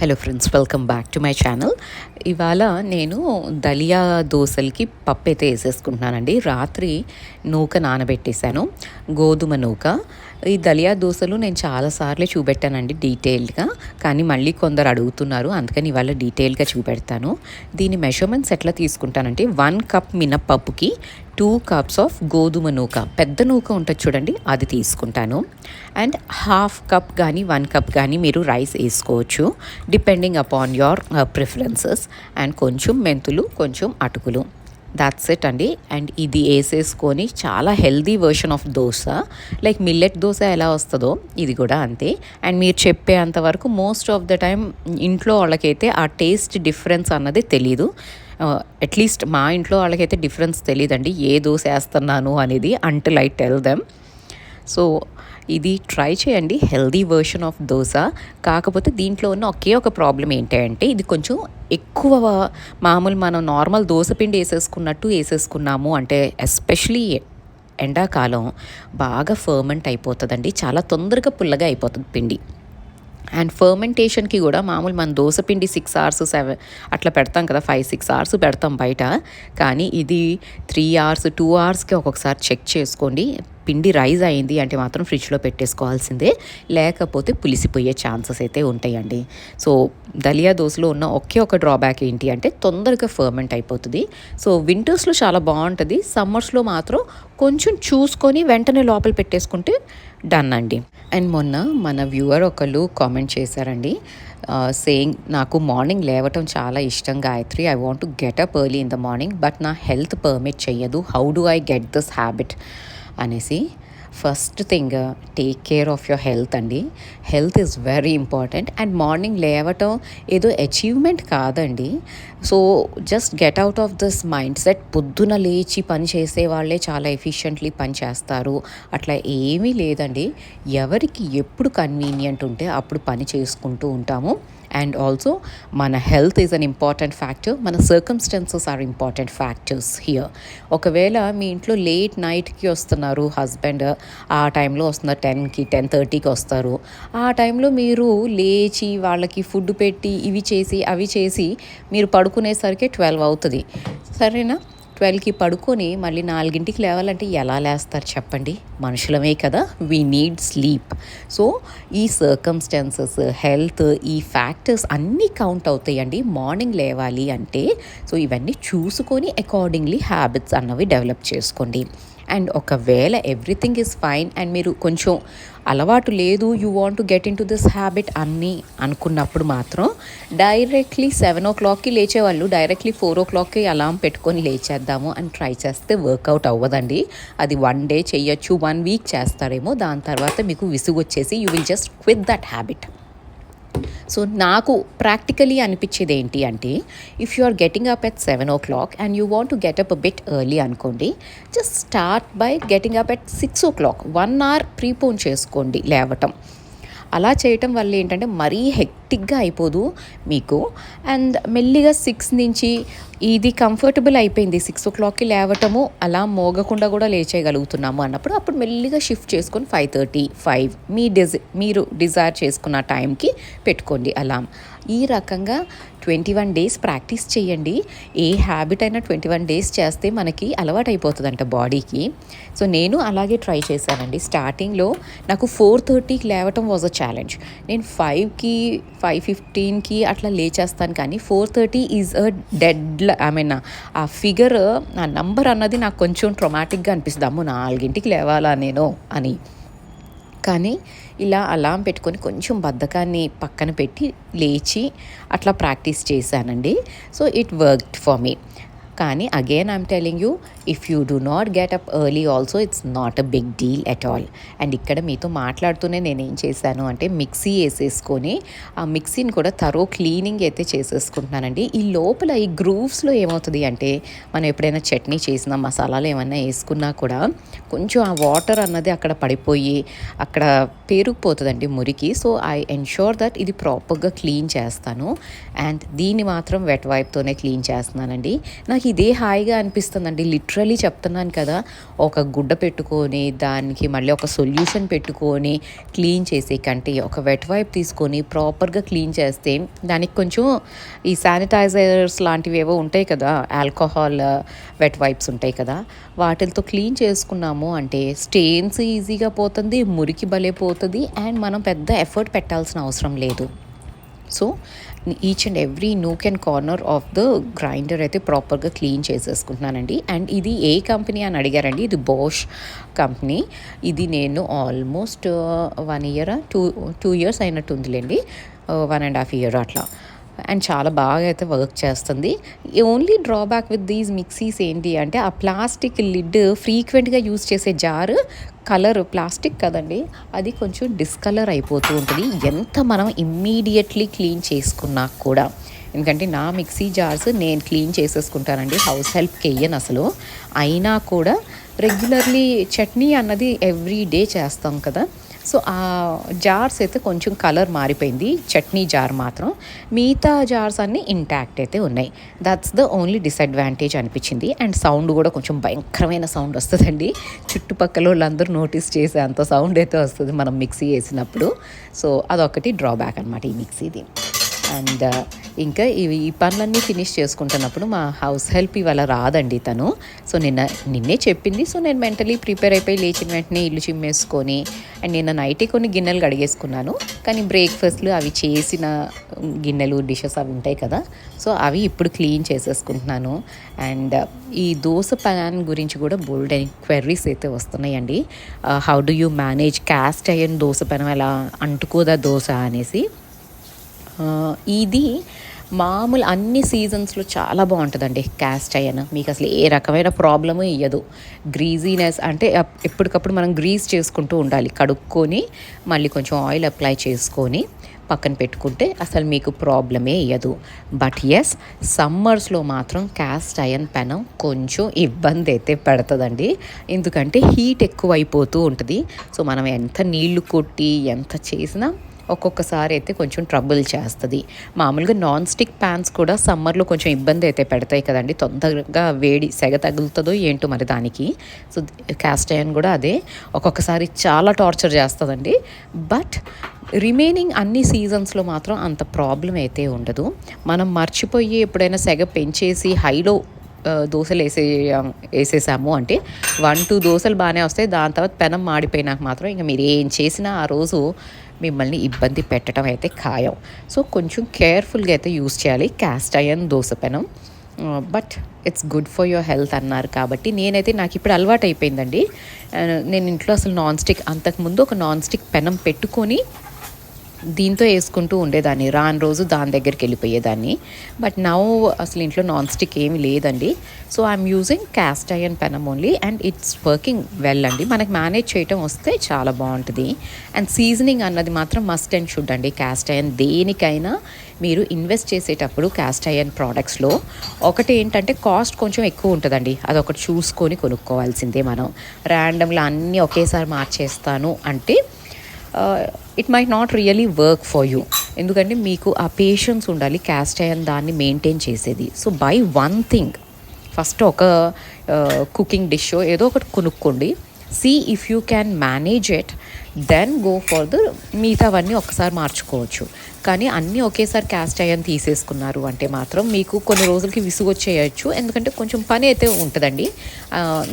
Hello friends, welcome back to my channel. ఇవాళ నేను దలియా దోశలకి పప్పు అయితే వేసేసుకుంటున్నానండి. రాత్రి నూక నానబెట్టేశాను, గోధుమ నూక. ఈ దలియా దోశలు నేను చాలాసార్లు చూపెట్టానండి డీటెయిల్డ్గా, కానీ మళ్ళీ కొందరు అడుగుతున్నారు, అందుకని ఇవాళ డీటెయిల్గా చూపెడతాను. దీని మెజర్మెంట్స్ ఎట్లా తీసుకుంటానంటే 1 కప్ మినప్పప్పుకి 2 కప్స్ ఆఫ్ గోధుమ నూక, పెద్ద నూక ఉంటుంది చూడండి, అది తీసుకుంటాను. అండ్ హాఫ్ కప్ కానీ 1 కప్ కానీ మీరు రైస్ వేసుకోవచ్చు, depending upon your preferences. And కొంచెం మెంతులు, కొంచెం అటుకులు, దాట్స్ ఇట్ అండి. అండ్ ఇది వేసేసుకొని చాలా healthy version of dosa, like millet dosa ఎలా వస్తుందో ఇది కూడా అంతే. అండ్ మీరు చెప్పే అంతవరకు మోస్ట్ ఆఫ్ ద టైం ఇంట్లో వాళ్ళకైతే ఆ టేస్ట్ డిఫరెన్స్ అన్నది తెలీదు. అట్లీస్ట్ మా ఇంట్లో వాళ్ళకైతే డిఫరెన్స్ తెలియదండి ఏ దోశ వేస్తున్నాను అనేది, until I tell them. So ఇది ట్రై చేయండి, హెల్దీ వర్షన్ ఆఫ్ దోశ. కాకపోతే దీంట్లో ఉన్న ఒకే ఒక ప్రాబ్లం ఏంటంటే ఇది కొంచెం ఎక్కువ మామూలు మనం నార్మల్ దోశ పిండి వేసేసుకున్నట్టు వేసేసుకున్నాము అంటే, ఎస్పెషలీ ఎండాకాలం బాగా ఫర్మెంట్ అయిపోతుందండి, చాలా తొందరగా పుల్లగా అయిపోతుంది పిండి. అండ్ ఫర్మెంటేషన్కి కూడా మామూలు మన దోశపిండి 6 hours 7 అట్లా పెడతాం కదా, 5-6 hours పెడతాం బయట. కానీ ఇది 3 hours 2 hoursకి ఒక్కొక్కసారి చెక్ చేసుకోండి. పిండి రైజ్ అయింది అంటే మాత్రం ఫ్రిడ్జ్లో పెట్టేసుకోవాల్సిందే, లేకపోతే పులిసిపోయే ఛాన్సెస్ అయితే ఉంటాయండి. సో దలియా దోశలో ఉన్న ఒకే ఒక డ్రాబ్యాక్ ఏంటి అంటే తొందరగా ఫర్మెంట్ అయిపోతుంది. సో వింటర్స్లో చాలా బాగుంటుంది, సమ్మర్స్లో మాత్రం కొంచెం చూసుకొని వెంటనే లోపల పెట్టేసుకుంటే డన్ అండి. అండ్ మొన్న మన వ్యూవర్ ఒకళ్ళు కామెంట్ చేశారండి, సేయింగ్ నాకు మార్నింగ్ లేవటం చాలా ఇష్టం Gayatri, I want to get up early in the morning, but నా హెల్త్ పర్మిట్ చెయ్యదు, how do I get this habit అనేసి. First thing, take care of your health అండి. Health is very important. And morning లేవటం ఏదో achievement కాదండి. So just get out of this mindset. పొద్దున లేచి పని చేసే వాళ్ళే చాలా ఎఫిషియెంట్లీ పని చేస్తారు అట్లా ఏమీ లేదండి. ఎవరికి ఎప్పుడు కన్వీనియంట్ ఉంటే అప్పుడు పని చేసుకుంటూ ఉంటాము. అండ్ ఆల్సో మన health is an important factor, మన circumstances are important factors here. ఒకవేళ మీ ఇంట్లో లేట్ నైట్కి వస్తున్నారు హస్బెండ్, ఆ టైంలో వస్తున్నారు 10కి 10:30కి వస్తారు, ఆ టైంలో మీరు లేచి వాళ్ళకి ఫుడ్ పెట్టి ఇవి చేసి అవి చేసి మీరు పడుకునేసరికి 12 అవుతుంది, సరేనా? 12కి పడుకొని మళ్ళీ 4కి లేవాలంటే ఎలా లేస్తారు చెప్పండి? మనుషులమే కదా, వీ నీడ్ స్లీప్. సో ఈ సర్కమ్స్టాన్సెస్, హెల్త్, ఈ ఫ్యాక్టర్స్ అన్నీ కౌంట్ అవుతాయండి మార్నింగ్ లేవాలి అంటే. సో ఇవన్నీ చూసుకొని అకార్డింగ్లీ హ్యాబిట్స్ అన్నవి డెవలప్ చేసుకోండి. అండ్ ఒకవేళ ఎవ్రీథింగ్ ఈజ్ ఫైన్ అండ్ మీరు కొంచెం అలవాటు లేదు, you want to get in to this habit అన్నీ అనుకున్నప్పుడు మాత్రం డైరెక్ట్లీ 7 o'clockకి లేచేవాళ్ళు డైరెక్ట్లీ 4 o'clockకి అలారం పెట్టుకొని లేచేద్దాము అని ట్రై చేస్తే వర్కౌట్ అవ్వదండి. అది 1 day చేయొచ్చు, 1 week చేస్తారేమో, దాని తర్వాత మీకు విసుగు వచ్చేసి you will just quit that habit. So నాకు ప్రాక్టికలీ అనిపించేది ఏంటి అంటే, if you are getting up at 7 o'clock and you want to get up bit early అనుకోండి, just start by getting up at 6 o'clock. 1 hour prepone చేసుకోండి లేవటం. అలా చేయటం వల్ల ఏంటంటే మరీ హెక్టిక్గా అయిపోదు మీకు. అండ్ మెల్లిగా 6 నుంచి ఇది కంఫర్టబుల్ అయిపోయింది, 6 o'clockకి లేవటము, అలా మోగకుండా కూడా లేచేయగలుగుతున్నాము అన్నప్పుడు అప్పుడు మెల్లిగా షిఫ్ట్ చేసుకొని 5:30 5 మీరు డిజైర్ చేసుకున్న టైంకి పెట్టుకోండి అలాం. ఈ రకంగా 21 days ప్రాక్టీస్ చేయండి. ఏ హ్యాబిట్ అయినా 21 days చేస్తే మనకి అలవాటు అయిపోతుందంట బాడీకి. సో నేను అలాగే ట్రై చేశానండి. స్టార్టింగ్లో నాకు 4:30కి లేవటం వాజ్ అ ఛాలెంజ్. నేను 5కి 5:15కి అట్లా లేచేస్తాను, కానీ 4:30 is a dead, I mean ఆ ఫిగర్, ఆ నంబర్ అన్నది నాకు కొంచెం ట్రొమాటిక్గా అనిపిస్తుంది. అమ్మో 4కి లేవాలా నేను అని. కానీ ఇలా అలారం పెట్టుకొని కొంచెం బద్ధకాన్ని పక్కన పెట్టి లేచి అట్లా ప్రాక్టీస్ చేశానండి. So it worked for me. కానీ again I'm telling you, if you do not get up early also it's not a big deal at all. And ఇక్కడ మీతో మాట్లాడుతూనే నేను ఏం చేశాను అంటే మిక్సీ వేసేసుకొని ఆ మిక్సీని కూడా థరో క్లీనింగ్ అయితే చేసేసుకుంటున్నానండి. ఈ లోపల ఈ గ్రూవ్స్లో ఏమవుతుంది అంటే, మనం ఎప్పుడైనా చట్నీ చేసినా మసాలాలు ఏమన్నా వేసుకున్నా కూడా కొంచెం ఆ వాటర్ అన్నది అక్కడ పడిపోయి అక్కడ పేరుకుపోతుందండి మురికి. సో ఐ ఎన్షూర్ దట్ ఇది ప్రాపర్గా క్లీన్ చేస్తాను. అండ్ దీన్ని మాత్రం వెట్ వైప్తోనే క్లీన్ చేస్తున్నానండి. నాకు ఇదే హాయిగా అనిపిస్తుందండి. లిటరలీ చెప్తున్నాను కదా, ఒక గుడ్డ పెట్టుకొని దానికి మళ్ళీ ఒక సొల్యూషన్ పెట్టుకొని క్లీన్ చేసే కంటే ఒక వెట్ వైప్ తీసుకొని ప్రాపర్గా క్లీన్ చేస్తే దానికి కొంచెం ఈ శానిటైజర్స్ లాంటివి ఏవో ఉంటాయి కదా, ఆల్కహాల్ వెట్ వైప్స్ ఉంటాయి కదా, వాటితో క్లీన్ చేసుకున్నాము అంటే స్టెయిన్స్ ఈజీగా పోతుంది, మురికి భలే పోతుంది, అండ్ మనం పెద్ద ఎఫర్ట్ పెట్టాల్సిన అవసరం లేదు. So each and every nook and corner of the grinder అయితే ప్రాపర్గా క్లీన్ చేసేసుకుంటున్నానండి. అండ్ ఇది ఏ కంపెనీ అని అడిగారండి, ఇది బోష్ కంపెనీ. ఇది నేను ఆల్మోస్ట్ 1 ఇయర్ 2 ఇయర్స్ అయినట్టుందిలేండి, 1.5 ఇయర్ అట్లా. అండ్ చాలా బాగా అయితే వర్క్ చేస్తుంది. Only drawback with these mixies ఏంటి అంటే ఆ ప్లాస్టిక్ లిడ్ ఫ్రీక్వెంట్గా యూజ్ చేసే జారు కలర్ ప్లాస్టిక్ కదండి, అది కొంచెం డిస్కలర్ అయిపోతూ ఉంటుంది ఎంత మనం ఇమ్మీడియట్లీ క్లీన్ చేసుకున్నా కూడా. ఎందుకంటే నా మిక్సీ జార్స్ నేను క్లీన్ చేసేసుకుంటానండి, హౌస్ హెల్ప్కి వెయ్యను అసలు. అయినా కూడా రెగ్యులర్లీ చట్నీ అన్నది ఎవ్రీ డే చేస్తాం కదా, సో ఆ జార్స్ అయితే కొంచెం కలర్ మారిపోయింది, చట్నీ జార్ మాత్రం. మిగతా జార్స్ అన్నీ ఇంటాక్ట్ అయితే ఉన్నాయి. దట్స్ ద ఓన్లీ డిసడ్వాంటేజ్ అనిపించింది. అండ్ సౌండ్ కూడా కొంచెం భయంకరమైన సౌండ్ వస్తుందండి, చుట్టుపక్కల వాళ్ళందరూ నోటీస్ చేసే అంత సౌండ్ అయితే వస్తుంది మనం మిక్సీ వేసినప్పుడు. సో అదొకటి డ్రాబ్యాక్ అనమాట ఈ మిక్సీది. అండ్ ఇంకా ఈ పనులన్నీ ఫినిష్ చేసుకుంటున్నప్పుడు మా హౌస్ హెల్ప్ ఇవాళ రాదండి తను. సో నిన్నే చెప్పింది. సో నేను మెంటలీ ప్రిపేర్ అయిపోయి లేచిన వెంటనే ఇల్లు చిమ్మేసుకొని అండ్ నిన్న నైటే కొన్ని గిన్నెలు కడిగేసుకున్నాను. కానీ బ్రేక్ఫాస్ట్లు అవి చేసిన గిన్నెలు డిషెస్ అవి ఉంటాయి కదా, సో అవి ఇప్పుడు క్లీన్ చేసేసుకుంటున్నాను. అండ్ ఈ దోశ ప్యాన్ గురించి కూడా బోల్డ్ అండ్ క్వెర్రీస్ అయితే వస్తున్నాయండి. How do you manage cast iron dosa pan, ఎలా అంటుకోదా దోశ అనేసి. ఇది మామూలు అన్ని సీజన్స్లో చాలా బాగుంటుందండి క్యాస్ట్ ఐరన్. మీకు అసలు ఏ రకమైన ప్రాబ్లము ఇవ్వదు. గ్రీజీనెస్ అంటే ఎప్పటికప్పుడు మనం గ్రీజ్ చేసుకుంటూ ఉండాలి, కడుక్కొని మళ్ళీ కొంచెం ఆయిల్ అప్లై చేసుకొని పక్కన పెట్టుకుంటే అసలు మీకు ప్రాబ్లమే ఇవ్వదు. బట్ ఎస్, సమ్మర్స్లో మాత్రం క్యాస్ట్ ఐరన్ పెనం కొంచెం ఇబ్బంది అయితే పెడుతుందండి, ఎందుకంటే హీట్ ఎక్కువ అయిపోతూ ఉంటుంది. సో మనం ఎంత నీళ్లు కొట్టి ఎంత చేసినా ఒక్కొక్కసారి అయితే కొంచెం ట్రబుల్ చేస్తుంది. మామూలుగా నాన్ స్టిక్ ప్యాన్స్ కూడా సమ్మర్లో కొంచెం ఇబ్బంది అయితే పెడతాయి కదండి, తొందరగా వేడి సెగ తగులుతుందో ఏంటో మరి దానికి. సో క్యాస్ట్ ఐరన్ కూడా అదే, ఒక్కొక్కసారి చాలా టార్చర్ చేస్తుందండి. బట్ రిమైనింగ్ అన్ని సీజన్స్లో మాత్రం అంత ప్రాబ్లం అయితే ఉండదు. మనం మర్చిపోయి ఎప్పుడైనా సెగ పెంచేసి హైలో దోశలు వేసేసాము అంటే 1-2 దోశలు బాగానే వస్తాయి, దాని తర్వాత పెనం మాడిపోయినాక మాత్రం ఇంకా మీరు ఏం చేసినా ఆ రోజు మిమ్మల్ని ఇబ్బంది పెట్టడం అయితే ఖాయం. సో కొంచెం కేర్ఫుల్గా అయితే యూస్ చేయాలి క్యాస్ట్ ఐరన్ దోశ పెనం. But it's good for your health అన్నారు కాబట్టి నేనైతే నాకు ఇప్పుడు అలవాటు అయిపోయిందండి. నేను ఇంట్లో అసలు నాన్ స్టిక్, అంతకుముందు ఒక నాన్ స్టిక్ పెనం పెట్టుకొని దీంతో వేసుకుంటూ ఉండేదాన్ని, రాని రోజు దాని దగ్గరికి వెళ్ళిపోయేదాన్ని. బట్ నౌ అసలు ఇంట్లో నాన్ స్టిక్ ఏమీ లేదండి. So I'm using cast iron పెనం only and it's working well అండి. మనకి మేనేజ్ చేయటం వస్తే చాలా బాగుంటుంది. అండ్ సీజనింగ్ అన్నది మాత్రం మస్ట్ అండ్ షుడ్ అండి. క్యాస్ట్ ఐరన్ దేనికైనా మీరు ఇన్వెస్ట్ చేసేటప్పుడు క్యాస్ట్ ఐరన్ ప్రోడక్ట్స్లో ఒకటి ఏంటంటే కాస్ట్ కొంచెం ఎక్కువ ఉంటుందండి, అదొకటి చూసుకొని కొనుక్కోవాల్సిందే. మనం ర్యాండమ్గా అన్నీ ఒకేసారి మార్చేస్తాను అంటే it might not really work for you. ఎందుకంటే మీకు ఆ పేషెన్స్ ఉండాలి క్యాస్ట్ ఐరన్ దాన్ని మెయింటైన్ చేసేది. So by one thing, first ఒక కుకింగ్ డిష్ ఏదో ఒకటి కొనుక్కోండి, see if you can manage it, then go for the మిగతావన్నీ ఒకసారి మార్చుకోవచ్చు. కానీ అన్నీ ఒకేసారి క్యాస్ట్ ఐరన్ తీసేసుకున్నారు అంటే మాత్రం మీకు కొన్ని రోజులకి విసుగు వచ్చేయచ్చు, ఎందుకంటే కొంచెం పని అయితే ఉంటుందండి.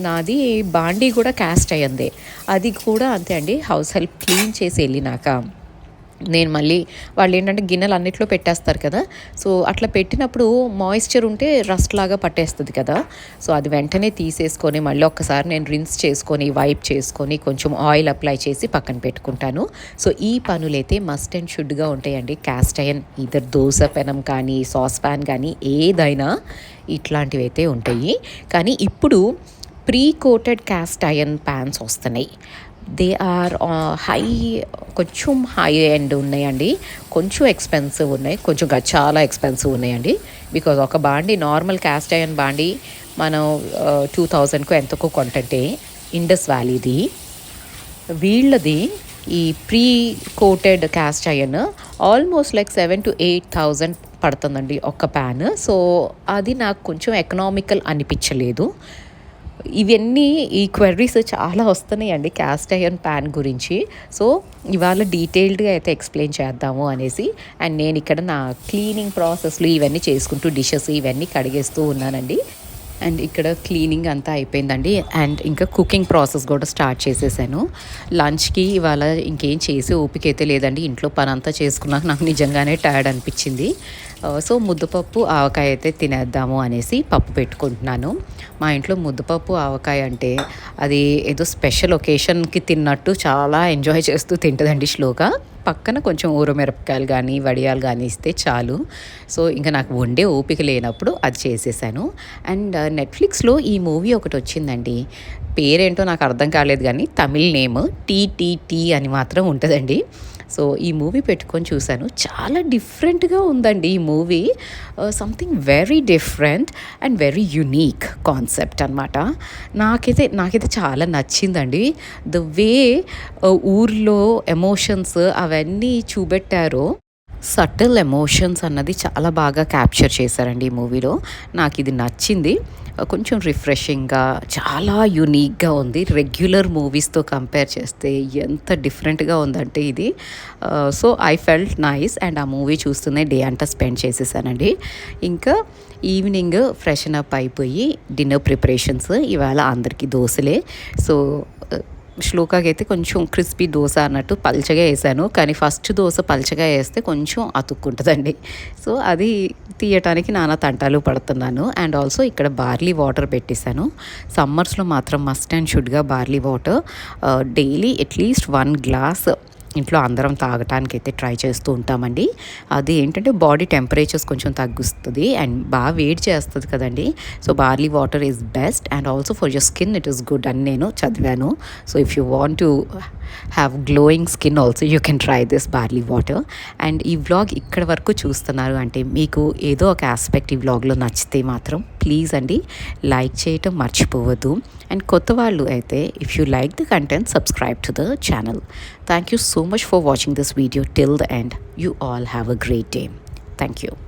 నాది బాండీ కూడా క్యాస్ట్ ఐరన్దే, అది కూడా అంతే అండి. హౌస్ హెల్ప్ క్లీన్ చేసి వెళ్ళినాక నేను మళ్ళీ వాళ్ళు ఏంటంటే గిన్నెలు అన్నిట్లో పెట్టేస్తారు కదా, సో అట్లా పెట్టినప్పుడు మాయిశ్చర్ ఉంటే రస్ట్ లాగా పట్టేస్తుంది కదా, సో అది వెంటనే తీసేసుకొని మళ్ళీ ఒక్కసారి నేను రిన్స్ చేసుకొని వైప్ చేసుకొని కొంచెం ఆయిల్ అప్లై చేసి పక్కన పెట్టుకుంటాను. సో ఈ పనులైతే మస్ట్ అండ్ షుడ్గా ఉంటాయండి. క్యాస్ట్ ఐరన్ ఇదర్ దోశ పెనం కానీ సాస్ ప్యాన్ కానీ ఏదైనా ఇట్లాంటివి అయితే ఉంటాయి. కానీ ఇప్పుడు pre coated cast iron pans వస్తున్నాయి. దే ఆర్ కొంచెం హై ఎండ్ ఉన్నాయండి, కొంచెం ఎక్స్పెన్సివ్ ఉన్నాయి, కొంచెం చాలా ఎక్స్పెన్సివ్ ఉన్నాయండి. బికాజ్ ఒక బాండీ నార్మల్ క్యాస్ట్ ఐరన్ బాండీ మనం 2000కు ఎంతకో కొంటే ఇండస్ వ్యాలీది, వీళ్ళది ఈ pre coated cast iron almost like 7,000 to 8,000 పడుతుందండి ఒక ప్యాన్. సో అది నాకు కొంచెం ఎకనామికల్ అనిపించలేదు. ఇవన్నీ ఈ క్వెర్రీస్ చాలా వస్తున్నాయండి క్యాస్ట్ ఐరన్ ప్యాన్ గురించి. సో ఇవాళ డీటెయిల్డ్గా అయితే ఎక్స్ప్లెయిన్ చేద్దాము అనేసి, అండ్ నేను ఇక్కడ నా క్లీనింగ్ ప్రాసెస్లు ఇవన్నీ చేసుకుంటూ డిషెస్ ఇవన్నీ కడిగేస్తూ ఉన్నానండి. అండ్ ఇక్కడ క్లీనింగ్ అంతా అయిపోయిందండి. అండ్ ఇంకా కుకింగ్ ప్రాసెస్ కూడా స్టార్ట్ చేసేసాను. లంచ్కి ఇవాళ ఇంకేం చేసి ఓపిక అయితే లేదండి. ఇంట్లో పని అంతా చేసుకున్నాక నాకు నిజంగానే టైర్డ్ అనిపించింది. సో ముద్దపప్పు ఆవకాయ అయితే తినేద్దాము అనేసి పప్పు పెట్టుకుంటున్నాను. మా ఇంట్లో ముద్దపప్పు ఆవకాయ అంటే అది ఏదో స్పెషల్ ఒకేషన్కి తిన్నట్టు చాలా ఎంజాయ్ చేస్తూ తింటుందండి శ్లోక. పక్కన కొంచెం ఊరమిరపకాయలు కానీ వడియాలు కానీ ఇస్తే చాలు. సో ఇంకా నాకు వండే ఓపిక లేనప్పుడు అది చేసేసాను. అండ్ నెట్ఫ్లిక్స్లో ఈ మూవీ ఒకటి వచ్చిందండి. పేరేంటో నాకు అర్థం కాలేదు కానీ తమిళ్ నేమ్ టీటీటీ అని మాత్రం ఉంటుందండి. సో ఈ మూవీ పెట్టుకొని చూశాను. చాలా డిఫరెంట్గా ఉందండి ఈ movie. Something very different and very unique concept అనమాట. నాకైతే చాలా నచ్చిందండి. ద వే ఊర్లో ఎమోషన్స్ అవన్నీ చూపెట్టారో, సటిల్ ఎమోషన్స్ అన్నది చాలా బాగా క్యాప్చర్ చేశారండి ఈ మూవీలో. నాకు ఇది నచ్చింది. కొంచెం రిఫ్రెషింగ్గా చాలా యునీక్గా ఉంది. రెగ్యులర్ మూవీస్తో కంపేర్ చేస్తే ఎంత డిఫరెంట్గా ఉందంటే ఇది. So I felt nice. And ఆ మూవీ చూస్తూనే డే అంతా స్పెండ్ చేసేసానండి. ఇంకా ఈవినింగ్ ఫ్రెషన్ అప్ అయిపోయి డిన్నర్ ప్రిపరేషన్స్. ఇవాళ అందరికీ దోశలే. సో శ్లోకాకి అయితే కొంచెం క్రిస్పీ దోశ అన్నట్టు పల్చగా వేసాను. కానీ ఫస్ట్ దోశ పల్చగా వేస్తే కొంచెం అతుక్కుంటుందండి. సో అది తీయటానికి నానా తంటాలు పడుతున్నాను. అండ్ ఆల్సో ఇక్కడ బార్లీ వాటర్ పెట్టేశాను. సమ్మర్స్లో మాత్రం మస్ట్ అండ్ షుడ్గా barley water daily at least 1 glass ఇంట్లో అందరం తాగటానికి అయితే ట్రై చేస్తూ ఉంటామండి. అది ఏంటంటే బాడీ టెంపరేచర్స్ కొంచెం తగ్గిస్తుంది అండ్ బాగా వేడి చేస్తుంది కదండి. So barley water is best and also for your skin it is good అని నేను చదివాను. So if you want to have glowing skin also you can try this barley water. And ఈ వ్లాగ్ ఇక్కడ వరకు చూస్తున్నారు అంటే మీకు ఏదో ఒక ఆస్పెక్ట్ ఈ వ్లాగ్లో నచ్చితే మాత్రం ప్లీజ్ అండి లైక్ చేయటం మర్చిపోవద్దు. అండ్ కొత్త వాళ్ళు అయితే if you like the content subscribe to the channel. Thank you so much for watching this video till the end. You all have a great day. Thank you.